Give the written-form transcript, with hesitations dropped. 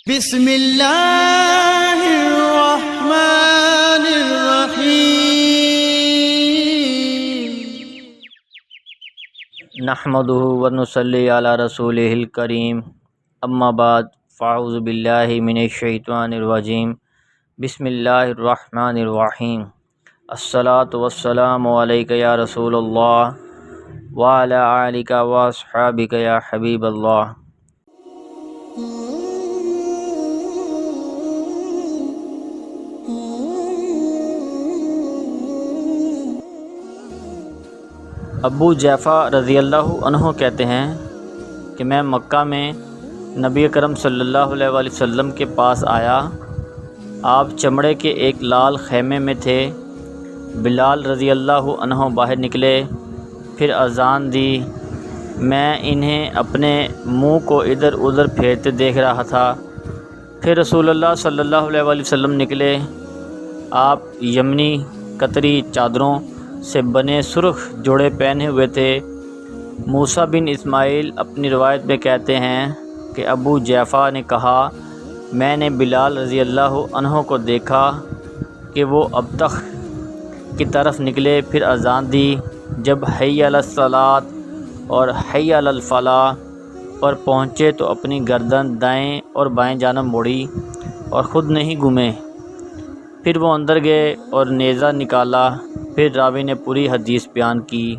بسم اللہ الرحمن الرحیم نحمدہ ونصلی علی رسولہ الکریم اما بعد فاعوذ باللہ من الشیطان الرجیم بسم اللہ الرحمن الرحیم الصلاۃ والسلام علیک یا رسول اللہ وعلی آلک واصحابک یا حبیب اللہ۔ ابو جعفر رضی اللہ عنہ کہتے ہیں کہ میں مکہ میں نبی اکرم صلی اللہ علیہ وآلہ وسلم کے پاس آیا۔ آپ چمڑے کے ایک لال خیمے میں تھے۔ بلال رضی اللہ عنہ باہر نکلے، پھر اذان دی۔ میں انہیں اپنے منہ کو ادھر ادھر پھیرتے دیکھ رہا تھا۔ پھر رسول اللہ صلی اللہ علیہ وآلہ وسلم نکلے۔ آپ یمنی قطری چادروں سے بنے سرخ جوڑے پہنے ہوئے تھے۔ موسیٰ بن اسماعیل اپنی روایت میں کہتے ہیں کہ ابو جعفر نے کہا، میں نے بلال رضی اللہ عنہ کو دیکھا کہ وہ ابطخ کی طرف نکلے، پھر اذان دی۔ جب حی علی الصلاۃ اور حی علی الفلاح پر پہنچے تو اپنی گردن دائیں اور بائیں جانب موڑی اور خود نہیں گھومے۔ پھر وہ اندر گئے اور نیزہ نکالا۔ پھر راوی نے پوری حدیث بیان کی۔